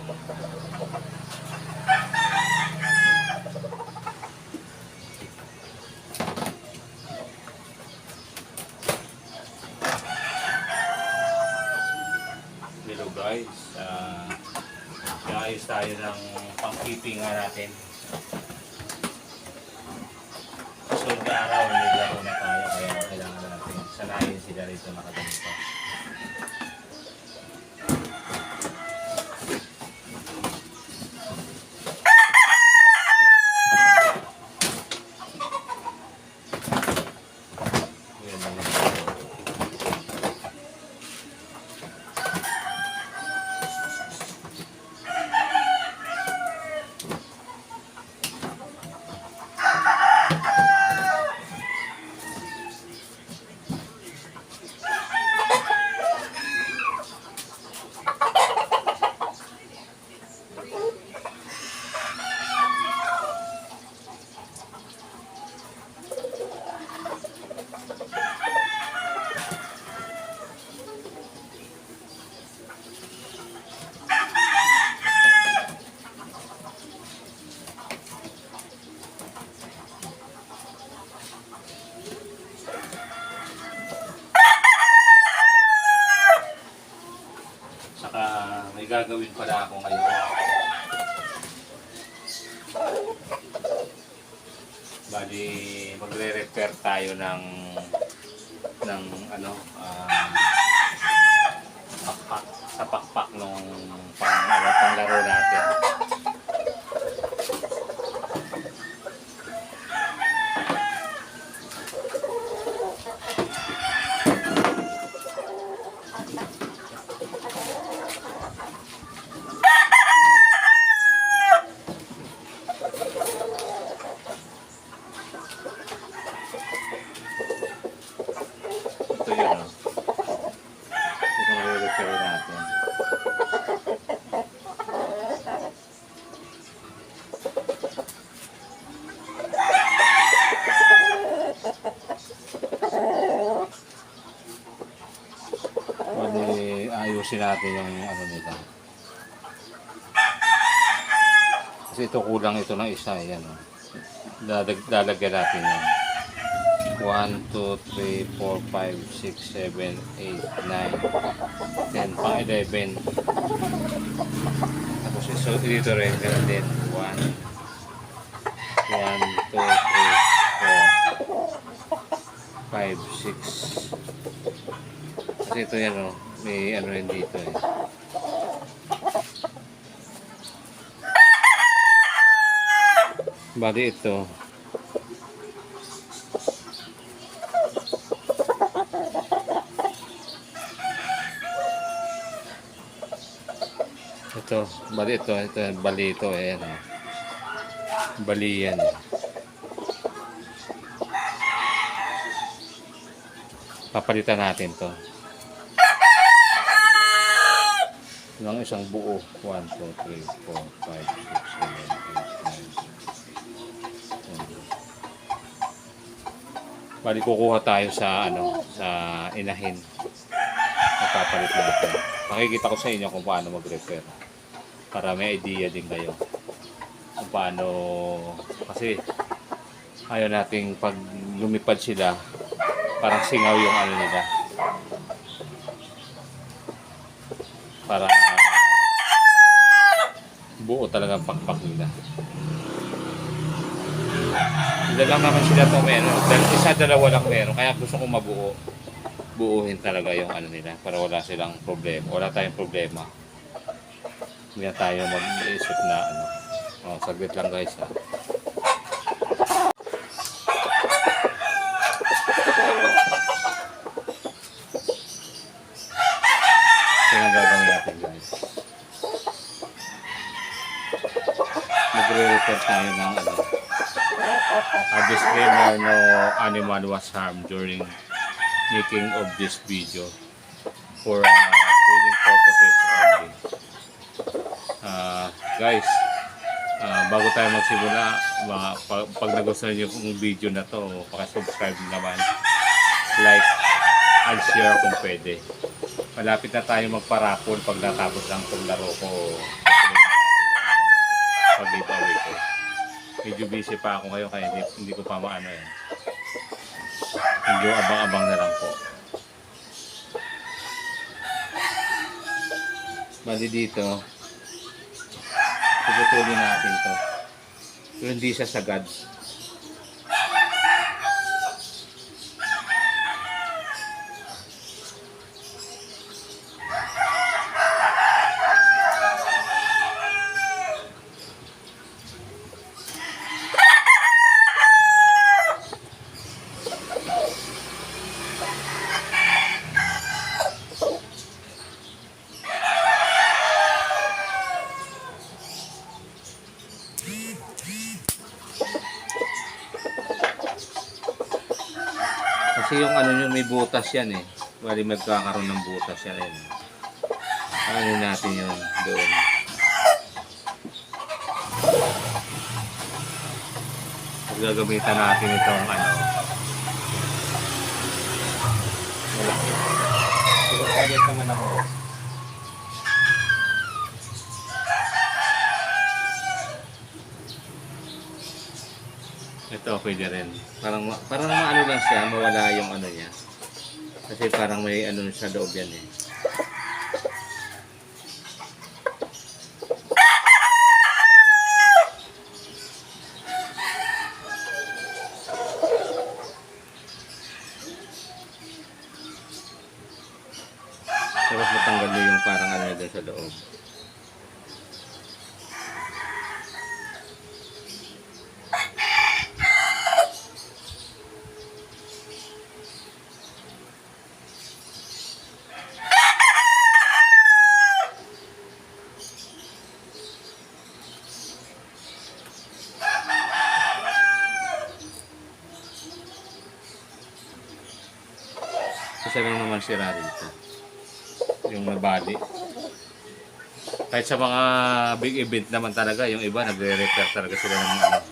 Hello guys, ayos tayo ng pang-keeping natin. Susunod na araw, naglaro na tayo, kaya kailangan natin sanayin sila rito nakaganito. Saka may gagawin pala ako ngayon. Bali, magre-repair tayo ng ano, pakpak, sa pakpak nung panglaro natin. Ito yun, ito magre-repair natin. Bali, ayusin natin yung ano nila. Kasi ito kulang ito ng isa, yan. Lalagyan natin yan. 1, 2, 3, 4, 5, 6, 7, 8, 9, 10, pang 11. Tapos so, dito rin, gano'n din. 1, 2, 3, 4, 5, 6. Kasi ito yan o, may ano rin dito eh. Bali ito. Ito, bali ito, bali ito, ayan. Bali yan. Papalitan natin to. Ng isang buo. 1, 2, 3, 4, 5, 6, 7, 8, 9, 10. Bali kukuha tayo sa ano, sa inahin. Papalit natin. Makikita ko sa inyo kung paano mag-repair. Para may idea din kayo kung paano, kasi ayaw nating pag lumipad sila parang singaw yung ano nila, para buo talagang pakpak nila. Hindi lang naman sila ito meron, isa dalawa lang meron, kaya gusto kong buuhin talaga yung ano nila para wala silang problema, wala tayong problema. Hindi na tayo mag-iisip na ano. Saglit lang guys ha. Ito yung gagawin natin guys. Magre-repair tayo ng ano. A disclaimer, no animal was harmed during making of this video for breeding purposes only. Guys, bago tayo magsimula, pag nagustuhan niyo yung video na to, paki-subscribe naman, like and share kung pwede. Malapit na tayo magparapol pag natapos lang itong laro ko. Tutuloy na natin yung pag-giveaway ko. Medyo busy pa ako ngayon kaya hindi ko pa maano yan. Medyo abang-abang na lang po. Bali dito, puputulin natin to. Pero hindi siya sagad. Kasi yung ano yun, may butas yan eh. Bali magkakaroon ng butas yan eh. Ano natin yun doon. Gagamitan natin itong ano. Wala. Pagkalit naman ako. Ito pwede rin. Parang maano lang siya, mawala yung ano niya. Kasi parang may ano sa loob yan eh. Tapos matanggal nyo yung parang ano doon sa loob. Isa lang naman sira dito. Yung nabali. Kahit sa mga big event naman talaga, yung iba nagre-repair talaga sila ng ano.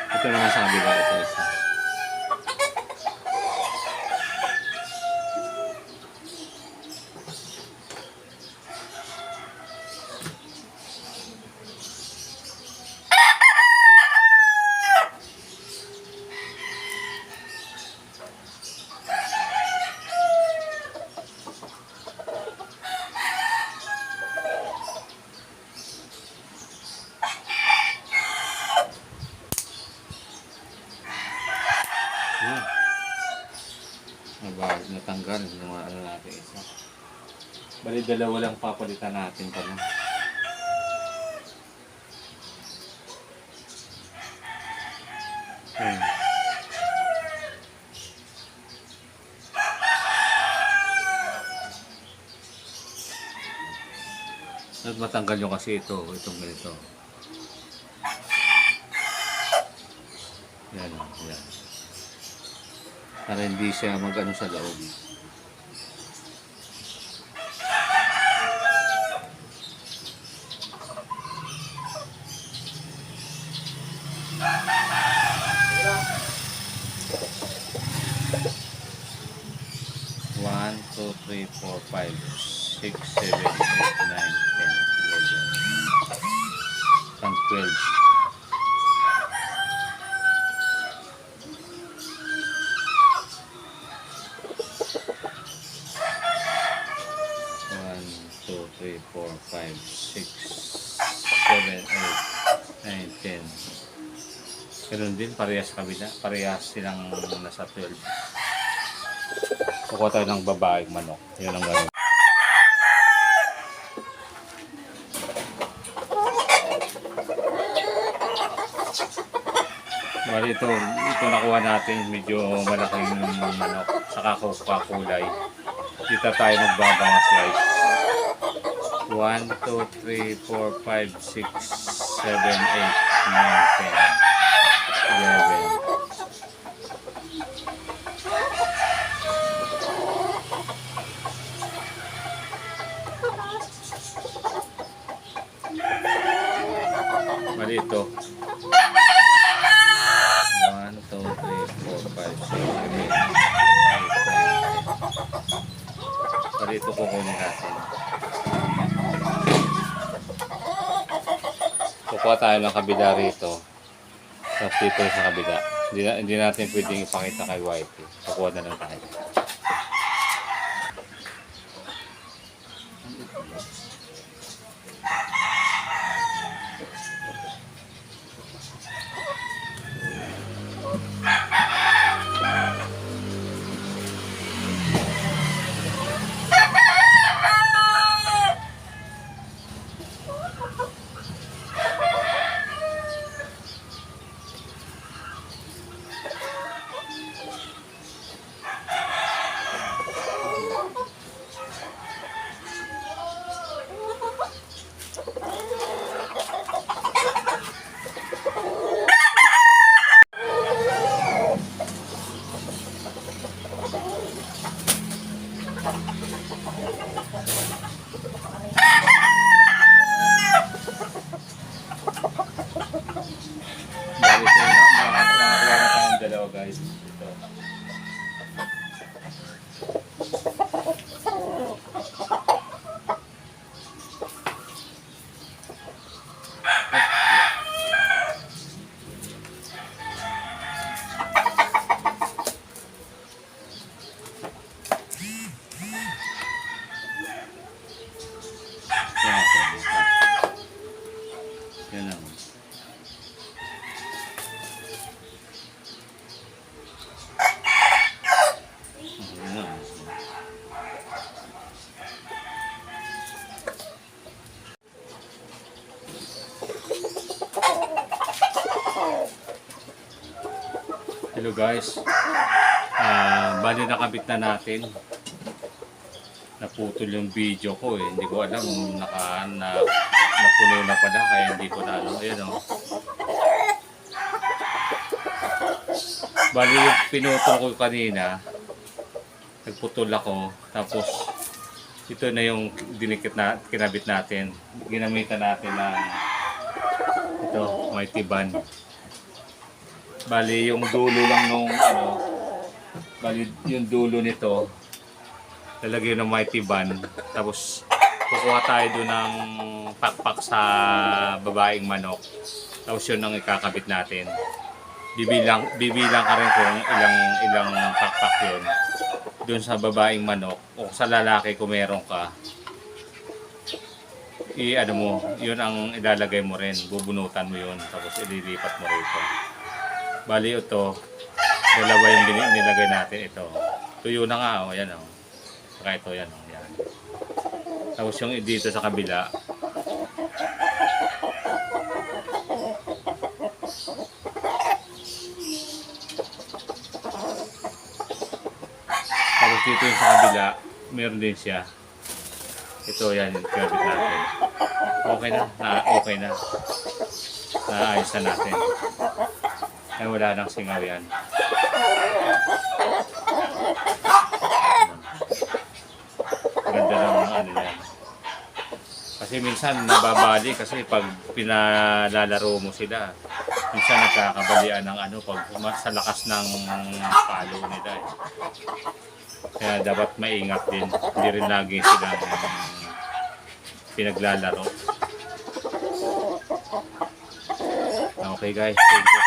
Ito naman sa kabila, ito isa. Natanggal yung mga ano natin isa. Bali dalawa lang papalitan natin pa lang. At matanggal yung kasi itong ganito. Yan, yan. Para hindi siya mag-ano sa loob. One, two, three, four, five, 6, 7, 8, 9, 10, 11, 12. Two, three, four, five, 6, 7, 8, 9, 10. Ganun din, parehas kabila. Parehas silang nasa 12. Kukuha tayo ng babaeng manok. Yun ang gano'n. Bali ito nakuha natin. Medyo malaking manok. Saka kulay. Dito tayo magbabangas guys. 1, 2, 3, 4, 5, 6, 7, 8, 9, 10, 11. Bali ito. 1, 2, 4, 5, 6, 7, 8, 9. Ito kukunin natin. Kukuha tayo ng kabila rito. Tapos dito sa kabila. Hindi natin pwedeng ipakita kay Whitey. Kukuha na lang tayo. Bali, so, nakakuha na tayong dalawa guys. Ito. Yan lang. Hello guys, bali nakabit na natin. Naputol yung video ko eh. Hindi ko alam napuno na pala kaya hindi ko na alam. Ayan o. Bali yung pinutol ko kanina, nagputol ako. Tapos ito na yung kinabit natin. Ginamitan natin ng ito, Mighty Band. Bali yung dulo lang nung bali yung dulo nito lalagyan ng Mighty Band. Tapos kukuha tayo doon ng pakpak sa babaeng manok. Tapos yun ang ikakabit natin. Bibilang ka rin kung ilang pakpak yun doon sa babaeng manok o sa lalaki kung meron ka. Ano mo, yun ang ilalagay mo rin. Bubunutan mo yun tapos ililipat mo rito. Bali ito, dalawa yung nilagay natin ito. Tuyo na nga, yan o. Saka ito, yan o. Yan. Tapos yung dito sa kabila. Tapos dito yung sa kabila, meron din siya. Ito, yan, yung kabit natin. Okay na, okay na. Naayos na natin. Ay wala nang singaw yan. Ganda lang ng yan. Kasi minsan nababali kasi pag pinalalaro mo sila, minsan nagkakabalian ng pag sa lakas ng palo nila eh. Kaya dapat maingat din. Hindi rin lagi silang pinaglalaro. Okay guys, thank you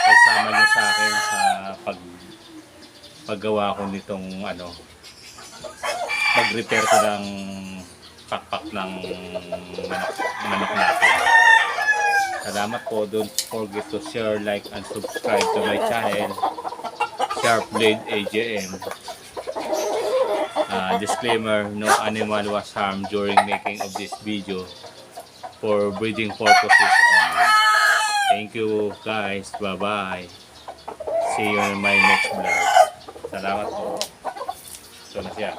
sa pagsama niyo sa akin sa paggawa ko nitong pag-repair ko ng pakpak ng manok natin. Salamat po. Don't forget to share, like, and subscribe to my channel, Sharp Blade AJM. Disclaimer, no animal was harmed during making of this video for breeding purposes only. Thank you guys. Bye-bye. See you in my next vlog. Salamat po. Ito na siya.